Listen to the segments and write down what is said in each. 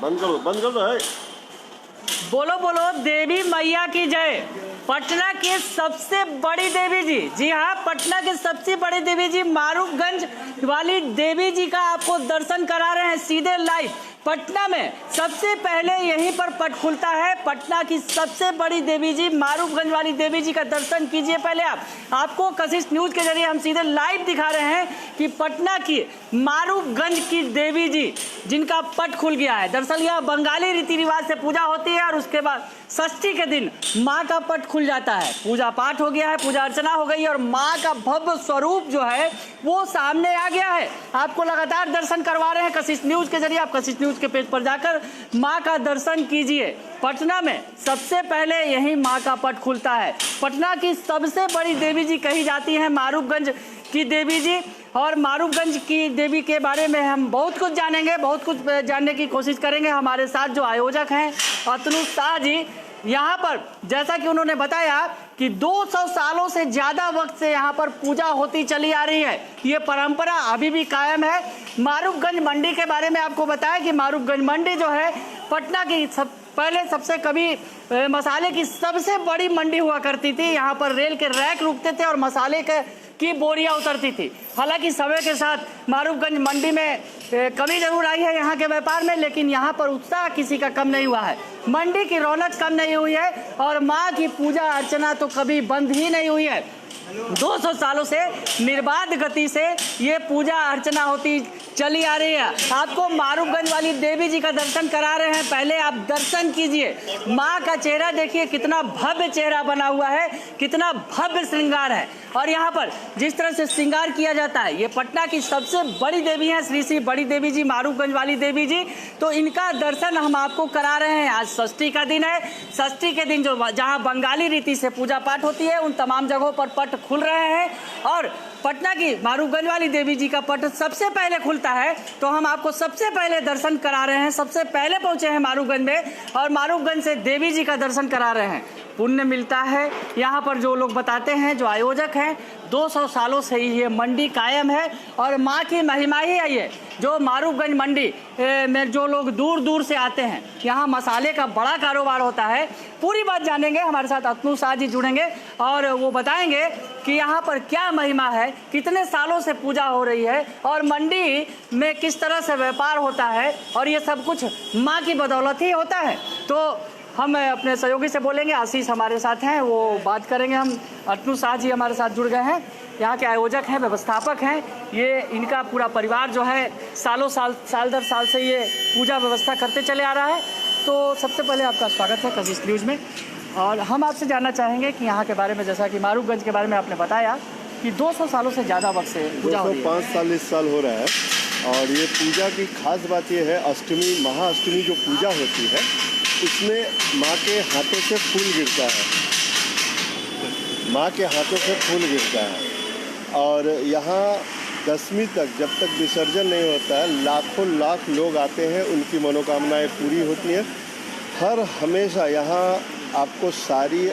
बंद कर दो है। बोलो बोलो देवी मैया की जय। पटना की सबसे बड़ी देवी जी, जी हाँ, पटना की सबसे बड़ी देवी जी मारूफगंज वाली देवी जी का आपको दर्शन करा रहे हैं सीधे लाइव। पटना में सबसे पहले यहीं पर पट खुलता है। पटना की सबसे बड़ी देवी जी मारूफगंज वाली देवी जी का दर्शन कीजिए पहले आपको कशिश न्यूज के जरिए हम सीधे लाइव दिखा रहे हैं कि पटना की मारूफगंज की देवी जी जिनका पट खुल गया है। दरअसल यह बंगाली रीति रिवाज से पूजा होती है और उसके बाद षष्ठी के दिन माँ का पट खुल जाता है। पूजा पाठ हो गया है, पूजा अर्चना हो गई और माँ का भव्य स्वरूप जो है वो सामने आ गया है। आपको लगातार दर्शन करवा रहे हैं कशिश न्यूज के जरिए। आप कशिश न्यूज के पेज पर जाकर माँ का दर्शन कीजिए। पटना में सबसे पहले यही माँ का पट खुलता है। पटना की सबसे बड़ी देवी जी कही जाती है मारूफगंज की देवी जी। और मारूफगंज की देवी के बारे में हम बहुत कुछ जानेंगे, बहुत कुछ जानने की कोशिश करेंगे। हमारे साथ जो आयोजक हैं अतनु शाह जी, यहाँ पर जैसा कि उन्होंने बताया कि 200 सालों से ज़्यादा वक्त से यहाँ पर पूजा होती चली आ रही है। ये परंपरा अभी भी कायम है। मारूफगंज मंडी के बारे में आपको बताया कि मारूफगंज मंडी जो है पटना की पहले सबसे कभी मसाले की सबसे बड़ी मंडी हुआ करती थी। यहाँ पर रेल के रैक रुकते थे और मसाले की बोरियां उतरती थी। हालांकि समय के साथ मारूफगंज मंडी में कमी जरूर आई है यहाँ के व्यापार में, लेकिन यहाँ पर उत्साह किसी का कम नहीं हुआ है। मंडी की रौनक कम नहीं हुई है और माँ की पूजा अर्चना तो कभी बंद ही नहीं हुई है। 200 सालों से निर्बाध गति से ये पूजा अर्चना होती चली आ रही है। आपको मारूफगंज वाली देवी जी का दर्शन करा रहे हैं, पहले आप दर्शन कीजिए। माँ का चेहरा देखिए, कितना भव्य चेहरा बना हुआ है, कितना भव्य श्रृंगार है। और यहाँ पर जिस तरह से श्रृंगार किया जाता है, ये पटना की सबसे बड़ी देवी है श्री बड़ी देवी जी मारूफगंज वाली देवी जी। तो इनका दर्शन हम आपको करा रहे हैं। आज षष्ठी का दिन है। षष्ठी के दिन जो जहाँ बंगाली रीति से पूजा पाठ होती है उन तमाम जगहों पर पट खुल रहे हैं और पटना की मारूफगंज वाली देवी जी का पट सबसे पहले खुलता है। तो हम आपको सबसे पहले दर्शन करा रहे हैं। सबसे पहले पहुंचे हैं मारूफगंज में और मारूफगंज से देवी जी का दर्शन करा रहे हैं। पुण्य मिलता है। यहाँ पर जो लोग बताते हैं, जो आयोजक हैं, 200 सालों से ही ये मंडी कायम है और माँ की महिमा ही है ये। जो मारूफगंज मंडी में जो लोग दूर दूर से आते हैं, यहाँ मसाले का बड़ा कारोबार होता है। पूरी बात जानेंगे। हमारे साथ अतनु शाह जी जुड़ेंगे और वो बताएंगे कि यहाँ पर क्या महिमा है, कितने सालों से पूजा हो रही है और मंडी में किस तरह से व्यापार होता है और ये सब कुछ माँ की बदौलत ही होता है। तो हम अपने सहयोगी से बोलेंगे, आशीष हमारे साथ हैं, वो बात करेंगे। हम अतनु शाह जी हमारे साथ जुड़ गए हैं, यहाँ के आयोजक हैं, व्यवस्थापक हैं। ये इनका पूरा परिवार जो है साल दर साल से ये पूजा व्यवस्था करते चले आ रहा है। तो सबसे पहले आपका स्वागत है कशिश न्यूज़ में और हम आपसे जानना चाहेंगे कि यहाँ के बारे में, जैसा कि मारूफगंज के बारे में आपने बताया कि 200 सालों से ज़्यादा वक्त से पूजा हो रही है। 205 साल इस साल हो रहा है और ये पूजा की खास बात ये है, अष्टमी महाअष्टमी जो पूजा होती है उसमें माँ के हाथों से फूल गिरता है। माँ के हाथों से फूल गिरता है और यहाँ 10वीं तक जब तक विसर्जन नहीं होता है लाखों लाख लोग आते हैं, उनकी मनोकामनाएं पूरी होती हैं। हर हमेशा यहाँ आपको साड़ी,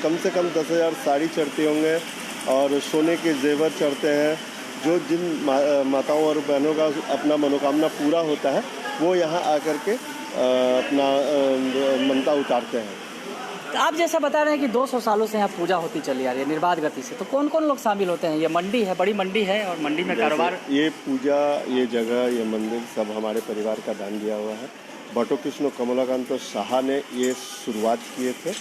कम से कम 10,000 साड़ी चढ़ते होंगे और सोने के जेवर चढ़ते हैं। जो जिन माताओं और बहनों का अपना मनोकामना पूरा होता है वो यहाँ आकर के अपना मनता उतारते हैं। तो आप जैसा बता रहे हैं कि 200 सालों से यहाँ पूजा होती चली आ रही है निर्बाध गति से, तो कौन कौन लोग शामिल होते हैं? ये मंडी है, बड़ी मंडी है और मंडी में कारोबार, ये पूजा, ये जगह, ये मंदिर सब हमारे परिवार का दान दिया हुआ है। बटो कृष्ण कमलाकांत शाह ने ये शुरुआत किए थे।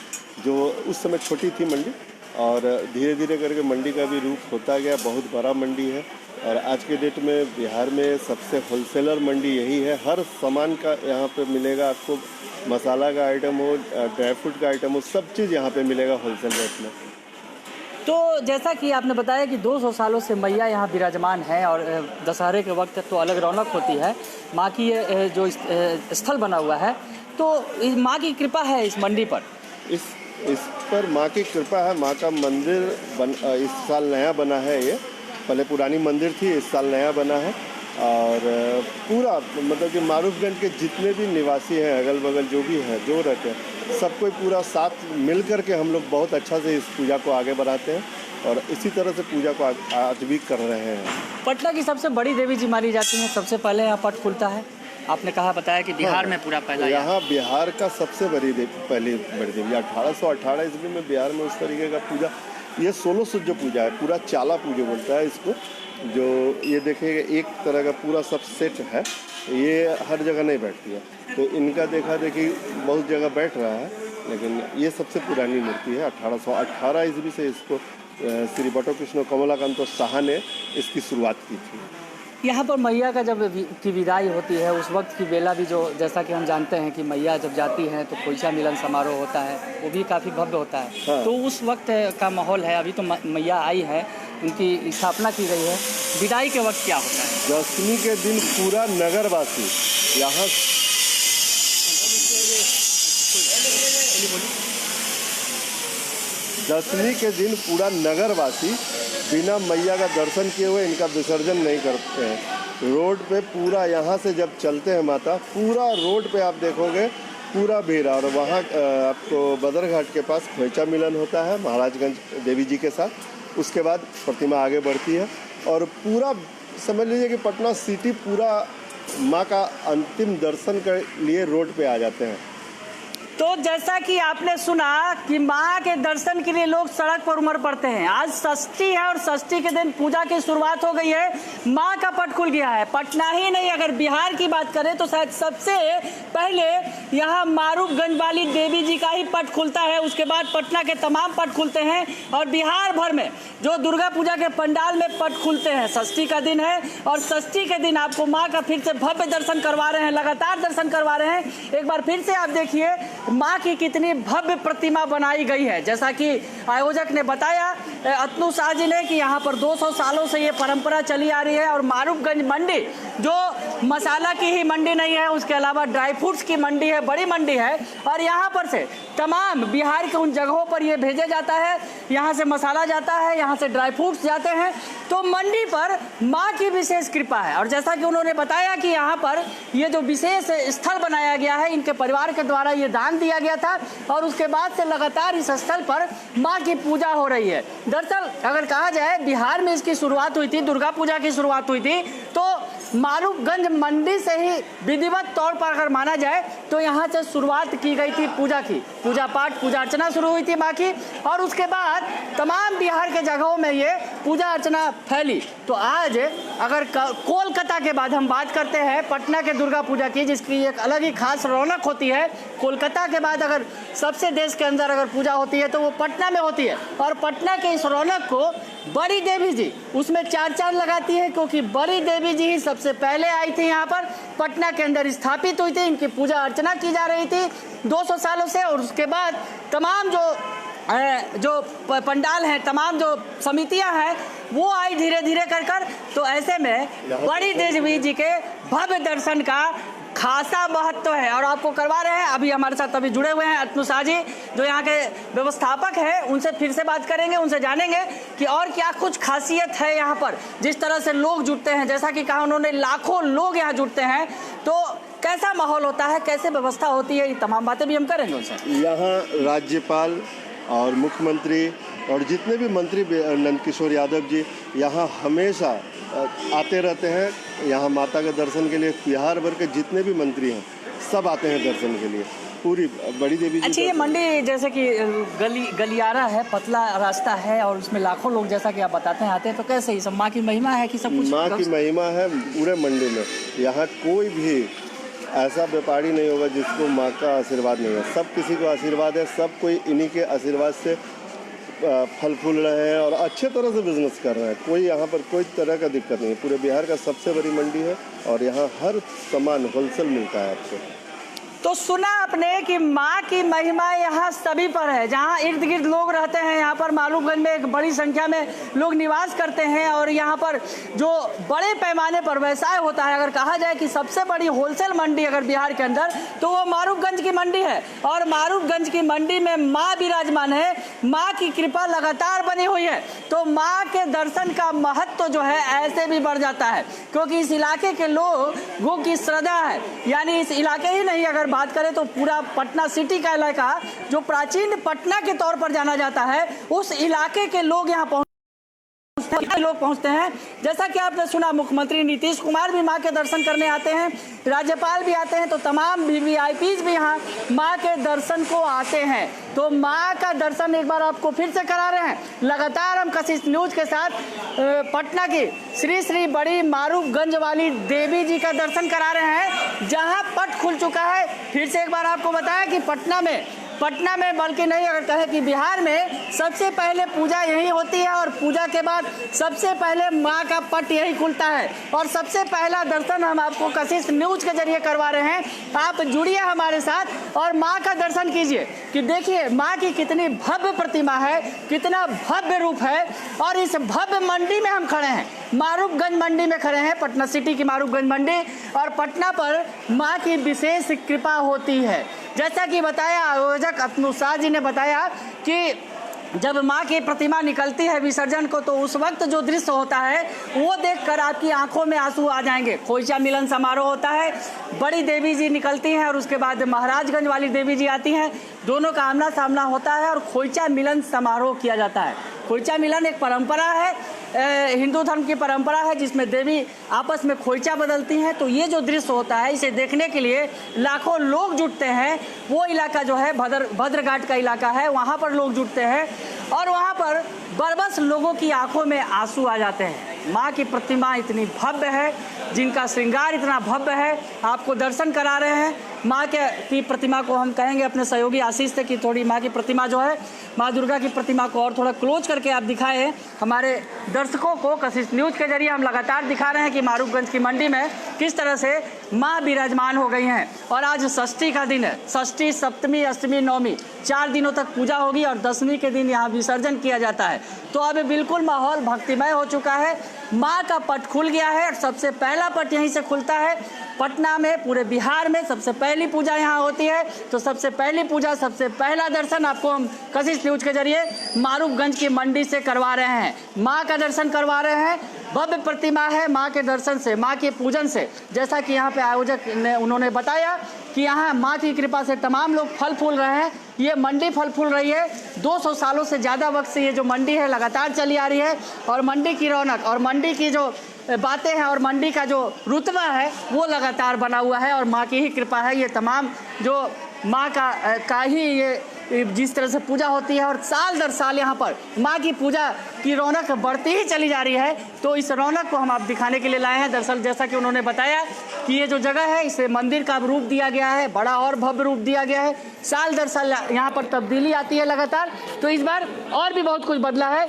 जो उस समय छोटी थी मंडी और धीरे धीरे करके मंडी का भी रूप होता गया, बहुत बड़ा मंडी है। और आज के डेट में बिहार में सबसे होलसेलर मंडी यही है। हर सामान का यहाँ पे मिलेगा आपको, मसाला का आइटम हो, ड्राई फ्रूट का आइटम हो, सब चीज़ यहाँ पे मिलेगा होलसेल रेट में। तो जैसा कि आपने बताया कि 200 सालों से मैया यहाँ विराजमान है और दशहरे के वक्त तो अलग रौनक होती है। माँ की ये जो स्थल बना हुआ है, तो माँ की कृपा है इस मंडी पर। इस पर माँ की कृपा है। माँ का मंदिर इस साल नया बना है। ये पहले पुरानी मंदिर थी, इस साल नया बना है। और पूरा मतलब कि मारूफगंज के जितने भी निवासी हैं, अगल बगल जो भी हैं, जो रहते हैं, सबको पूरा साथ मिल कर के हम लोग बहुत अच्छा से इस पूजा को आगे बढ़ाते हैं और इसी तरह से पूजा को आज भी कर रहे हैं। पटना की सबसे बड़ी देवी जी मानी जाती हैं, सबसे पहले यहाँ पट खुलता है आपने कहा बताया कि बिहार में पूरा पहला यहाँ बिहार का सबसे पहली बड़ी देवी 1818 ईस्वी में बिहार में उस तरीके का पूजा, ये 16 जो पूजा है पूरा चाला पूजा बोलता है इसको, जो ये देखिएगा एक तरह का पूरा सब सेट है, ये हर जगह नहीं बैठती है, तो इनका देखा देखी बहुत जगह बैठ रहा है, लेकिन ये सबसे पुरानी मूर्ति है। 1818 ईस्वी से इसको श्री बटो कृष्ण कमलाकांत शाह ने इसकी शुरुआत की थी। यहाँ पर मैया का जब की विदाई होती है उस वक्त की बेला भी, जो जैसा कि हम जानते हैं कि मैया जब जाती हैं तो खोइचा मिलन समारोह होता है, वो भी काफ़ी भव्य होता है। हाँ। तो उस वक्त का माहौल है, अभी तो मैया आई है, उनकी स्थापना की गई है, विदाई के वक्त क्या होता है? दशमी के दिन पूरा नगरवासी यहाँ दशमी के दिन पूरा नगरवासी बिना मैया का दर्शन किए हुए इनका विसर्जन नहीं करते हैं। रोड पे पूरा यहाँ से जब चलते हैं माता, पूरा रोड पे आप देखोगे पूरा भीड़, और वहाँ आपको बदरघाट के पास खोइचा मिलन होता है महाराजगंज देवी जी के साथ, उसके बाद प्रतिमा आगे बढ़ती है और पूरा समझ लीजिए कि पटना सिटी पूरा माँ का अंतिम दर्शन के लिए रोड पे आ जाते हैं। तो जैसा कि आपने सुना कि माँ के दर्शन के लिए लोग सड़क पर उमड़ पड़ते हैं। आज षष्ठी है और षष्ठी के दिन पूजा की शुरुआत हो गई है, माँ का पट खुल गया है। पटना ही नहीं, अगर बिहार की बात करें तो शायद सबसे पहले यहाँ मारूफगंज वाली देवी जी का ही पट खुलता है, उसके बाद पटना के तमाम पट खुलते हैं और बिहार भर में जो दुर्गा पूजा के पंडाल में पट खुलते हैं। षष्ठी का दिन है और षष्ठी के दिन आपको माँ का फिर से भव्य दर्शन करवा रहे हैं, लगातार दर्शन करवा रहे हैं। एक बार फिर से आप देखिए माँ की कितनी भव्य प्रतिमा बनाई गई है। जैसा कि आयोजक ने बताया अतनु शाह जी ने कि यहाँ पर 200 सालों से ये परंपरा चली आ रही है और मारूफगंज मंडी जो मसाला की ही मंडी नहीं है, उसके अलावा ड्राई फ्रूट्स की मंडी है, बड़ी मंडी है, और यहाँ पर से तमाम बिहार के उन जगहों पर ये भेजा जाता है। यहाँ से मसाला जाता है, यहाँ से ड्राई फ्रूट्स जाते हैं, तो मंडी पर माँ की विशेष कृपा है। और जैसा कि उन्होंने बताया कि यहाँ पर ये जो विशेष स्थल बनाया गया है, इनके परिवार के द्वारा ये दान दिया गया था और उसके बाद से लगातार इस स्थल पर माँ की पूजा हो रही है। दरअसल अगर कहा जाए बिहार में इसकी शुरुआत हुई थी, दुर्गा पूजा की शुरुआत हुई थी, तो मारूफगंज मंडी से ही विधिवत तौर पर अगर माना जाए तो यहाँ से शुरुआत की गई थी पूजा की। पूजा पाठ पूजा अर्चना शुरू हुई थी माँ की और उसके बाद तमाम बिहार के जगहों में ये पूजा अर्चना फैली। तो आज अगर कोलकाता के बाद हम बात करते हैं पटना के दुर्गा पूजा की, जिसकी एक अलग ही खास रौनक होती है। कोलकाता के बाद अगर सबसे देश के अंदर अगर पूजा होती है तो वो पटना में होती है और पटना के इस रौनक को बड़ी देवी जी उसमें चार चांद लगाती है, क्योंकि बड़ी देवी जी ही सबसे पहले आई थी, यहाँ पर पटना के अंदर स्थापित हुई थी, इनकी पूजा अर्चना की जा रही थी 200 सालों से। और उसके बाद तमाम जो पंडाल हैं, तमाम जो समितियां हैं, वो आई धीरे धीरे कर। तो ऐसे में बड़ी देवी जी के भव्य दर्शन का खासा महत्व है और आपको करवा रहे हैं। अभी हमारे साथ अभी जुड़े हुए हैं अतनु शाह जी, जो यहाँ के व्यवस्थापक हैं, उनसे फिर से बात करेंगे, उनसे जानेंगे कि और क्या कुछ खासियत है यहाँ पर। जिस तरह से लोग जुटते हैं, जैसा कि कहा उन्होंने, लाखों लोग यहाँ जुटते हैं, तो कैसा माहौल होता है, कैसे व्यवस्था होती है, ये तमाम बातें भी हम करेंगे उनसे। यहाँ राज्यपाल और मुख्यमंत्री और जितने भी मंत्री नंदकिशोर यादव जी यहाँ हमेशा आते रहते हैं। यहाँ माता के दर्शन के लिए बिहार भर के जितने भी मंत्री हैं सब आते हैं दर्शन के लिए, पूरी बड़ी देवी जी। अच्छा, ये मंडी जैसे कि गलियारा है, पतला रास्ता है और उसमें लाखों लोग, जैसा कि आप बताते हैं, आते हैं, तो कैसे ही सब माँ की महिमा है कि सब कुछ? माँ की महिमा है पूरे मंडी में। यहाँ कोई भी ऐसा व्यापारी नहीं होगा जिसको माँ का आशीर्वाद नहीं है। सब किसी को आशीर्वाद है, सब कोई इन्हीं के आशीर्वाद से फल फूल रहे हैं और अच्छे तरह से बिजनेस कर रहे हैं। कोई यहाँ पर कोई तरह का दिक्कत नहीं है। पूरे बिहार का सबसे बड़ी मंडी है और यहाँ हर सामान होलसेल मिलता है आपको। तो सुना आपने कि माँ की महिमा यहाँ सभी पर है। जहाँ इर्द गिर्द लोग रहते हैं, यहाँ पर मारूफगंज में एक बड़ी संख्या में लोग निवास करते हैं और यहाँ पर जो बड़े पैमाने पर व्यवसाय होता है, अगर कहा जाए कि सबसे बड़ी होलसेल मंडी अगर बिहार के अंदर, तो वो मारूफगंज की मंडी है। और मारूफगंज की मंडी में माँ विराजमान है, माँ की कृपा लगातार बनी हुई है। तो माँ के दर्शन का महत्व जो है ऐसे भी बढ़ जाता है, क्योंकि इस इलाके के लोगों की श्रद्धा है। यानी इस इलाके ही नहीं, अगर बात करें तो पूरा पटना सिटी का इलाका जो प्राचीन पटना के तौर पर जाना जाता है, उस इलाके के लोग यहाँ पहुंच लोग पहुंचते हैं। जैसा कि आपने सुना, मुख्यमंत्री नीतीश कुमार भी मां के दर्शन करने आते हैं, राज्यपाल भी आते हैं, तो तमाम वीवीआईपीज भी यहाँ मां के दर्शन को आते हैं। तो मां का दर्शन एक बार आपको फिर से करा रहे हैं। लगातार हम कशिश न्यूज के साथ पटना की श्री श्री बड़ी मारूफगंज वाली देवी जी का दर्शन करा रहे हैं, जहां पट खुल चुका है। फिर से एक बार आपको बताया कि पटना में बल्कि नहीं, अगर कहें कि बिहार में सबसे पहले पूजा यही होती है और पूजा के बाद सबसे पहले मां का पट यही खुलता है। और सबसे पहला दर्शन हम आपको कशिश न्यूज के जरिए करवा रहे हैं। आप जुड़िए हमारे साथ और मां का दर्शन कीजिए कि देखिए मां की कितनी भव्य प्रतिमा है, कितना भव्य रूप है। और इस भव्य मंडी में हम खड़े हैं, मारूफगंज मंडी में खड़े हैं, पटना सिटी की मारूफगंज मंडी। और पटना पर मां की विशेष कृपा होती है। जैसा कि बताया आयोजक अतनु शाह जी ने बताया कि जब मां की प्रतिमा निकलती है विसर्जन को, तो उस वक्त जो दृश्य होता है वो देखकर आपकी आंखों में आंसू आ जाएंगे। खोइचा मिलन समारोह होता है, बड़ी देवी जी निकलती हैं और उसके बाद महाराजगंज वाली देवी जी आती हैं, दोनों का आमना सामना होता है और खोइचा मिलन समारोह किया जाता है। खोइचा मिलन एक परंपरा है, हिंदू धर्म की परंपरा है, जिसमें देवी आपस में खोइचा बदलती हैं। तो ये जो दृश्य होता है, इसे देखने के लिए लाखों लोग जुटते हैं। वो इलाका जो है भद्रघाट का इलाका है, वहाँ पर लोग जुटते हैं और वहाँ पर बरबस लोगों की आंखों में आंसू आ जाते हैं। माँ की प्रतिमा इतनी भव्य है, जिनका श्रृंगार इतना भव्य है, आपको दर्शन करा रहे हैं। माँ की प्रतिमा को हम कहेंगे अपने सहयोगी आशीष से कि थोड़ी माँ की प्रतिमा जो है, माँ दुर्गा की प्रतिमा को और थोड़ा क्लोज करके आप दिखाएं हमारे दर्शकों को। कशिश न्यूज के जरिए हम लगातार दिखा रहे हैं कि मारूफगंज की मंडी में किस तरह से माँ विराजमान हो गई हैं। और आज षष्ठी का दिन है, षष्ठी, सप्तमी, अष्टमी, नवमी 4 दिनों तक पूजा होगी और 10वीं के दिन यहाँ विसर्जन किया जाता है। तो अब बिल्कुल माहौल भक्तिमय हो चुका है। माँ का पट खुल गया है और सबसे पहला पट यहीं से खुलता है। पटना में, पूरे बिहार में सबसे पहली पूजा यहाँ होती है। तो सबसे पहली पूजा, सबसे पहला दर्शन आपको हम कशिश न्यूज के जरिए मारूफगंज की मंडी से करवा रहे हैं। माँ का दर्शन करवा रहे हैं। भव्य प्रतिमा है, माँ के दर्शन से, माँ के पूजन से, जैसा कि यहाँ पे आयोजक ने उन्होंने बताया कि यहाँ माँ की कृपा से तमाम लोग फल फूल रहे हैं। ये मंडी फल फूल रही है। 200 सालों से ज़्यादा वक्त से ये जो मंडी है लगातार चली आ रही है। और मंडी की रौनक और मंडी की जो बातें हैं और मंडी का जो रुतबा है वो लगातार बना हुआ है और माँ की ही कृपा है। ये तमाम जो माँ का ही ये जिस तरह से पूजा होती है और साल दर साल यहाँ पर माँ की पूजा की रौनक बढ़ती ही चली जा रही है। तो इस रौनक को हम आप दिखाने के लिए लाए हैं। दरअसल जैसा कि उन्होंने बताया कि ये जो जगह है, इसे मंदिर का रूप दिया गया है, बड़ा और भव्य रूप दिया गया है। साल दर साल यहाँ पर तब्दीली आती है लगातार। तो इस बार और भी बहुत कुछ बदला है।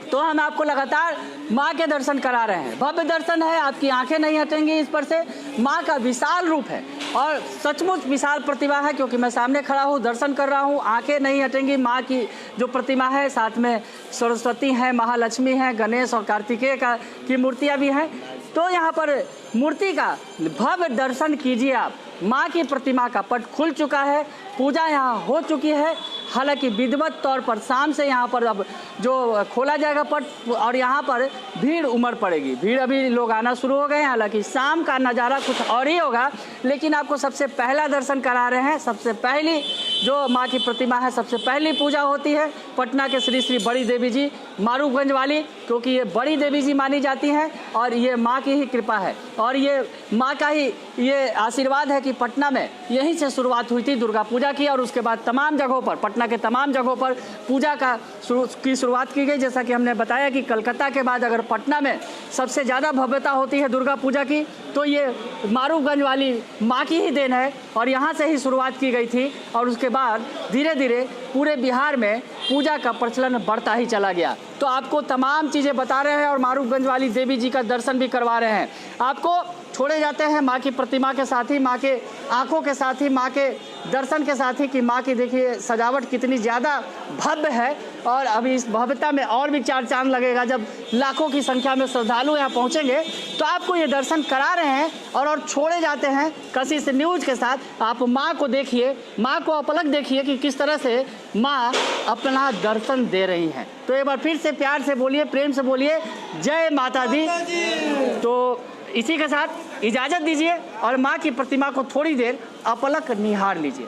तो हम आपको लगातार माँ के दर्शन करा रहे हैं। भव्य दर्शन है, आपकी आंखें नहीं हटेंगी इस पर से। माँ का विशाल रूप है और सचमुच विशाल प्रतिमा है, क्योंकि मैं सामने खड़ा हूँ, दर्शन कर रहा हूँ, आंखें नहीं हटेंगी। माँ की जो प्रतिमा है, साथ में सरस्वती हैं, महालक्ष्मी हैं, गणेश और कार्तिकेय की मूर्तियाँ भी हैं। तो यहाँ पर मूर्ति का भव्य दर्शन कीजिए आप। माँ की प्रतिमा का पट खुल चुका है, पूजा यहाँ हो चुकी है। हालांकि विधिवत तौर पर शाम से यहाँ पर अब जो खोला जाएगा पट और यहाँ पर भीड़ उमड़ पड़ेगी। भीड़ अभी लोग आना शुरू हो गए हैं। हालांकि शाम का नज़ारा कुछ और ही होगा, लेकिन आपको सबसे पहला दर्शन करा रहे हैं। सबसे पहली जो माँ की प्रतिमा है, सबसे पहली पूजा होती है पटना के श्री श्री बड़ी देवी जी मारूफगंज वाली, क्योंकि ये बड़ी देवी जी मानी जाती हैं और ये माँ की ही कृपा है और ये माँ का ही ये आशीर्वाद है कि पटना में यहीं से शुरुआत हुई थी दुर्गा पूजा की और उसके बाद तमाम जगहों पर, पटना के तमाम जगहों पर पूजा की शुरुआत की गई। जैसा कि हमने बताया कि कलकत्ता के बाद अगर पटना में सबसे ज़्यादा भव्यता होती है दुर्गा पूजा की, तो ये मारूफगंज वाली माँ की ही देन है और यहाँ से ही शुरुआत की गई थी। और उसके बाद धीरे धीरे पूरे बिहार में पूजा का प्रचलन बढ़ता ही चला गया। तो आपको तमाम चीज़ें बता रहे हैं और मारूफगंज वाली देवी जी का दर्शन भी करवा रहे हैं। आपको छोड़े जाते हैं माँ की प्रतिमा के साथ ही, माँ के आंखों के साथ ही, माँ के दर्शन के साथ ही कि माँ की देखिए सजावट कितनी ज़्यादा भव्य है। और अभी इस भव्यता में और भी 4 चांद लगेगा जब लाखों की संख्या में श्रद्धालु यहाँ पहुँचेंगे। तो आपको ये दर्शन करा रहे हैं और छोड़े जाते हैं कशिश न्यूज के साथ। आप माँ को देखिए, माँ को अपलक देखिए कि किस तरह से माँ अपना दर्शन दे रही हैं। तो एक बार फिर से प्यार से बोलिए, प्रेम से बोलिए, जय माता दी। तो इसी के साथ इजाज़त दीजिए और माँ की प्रतिमा को थोड़ी देर अपलक निहार लीजिए।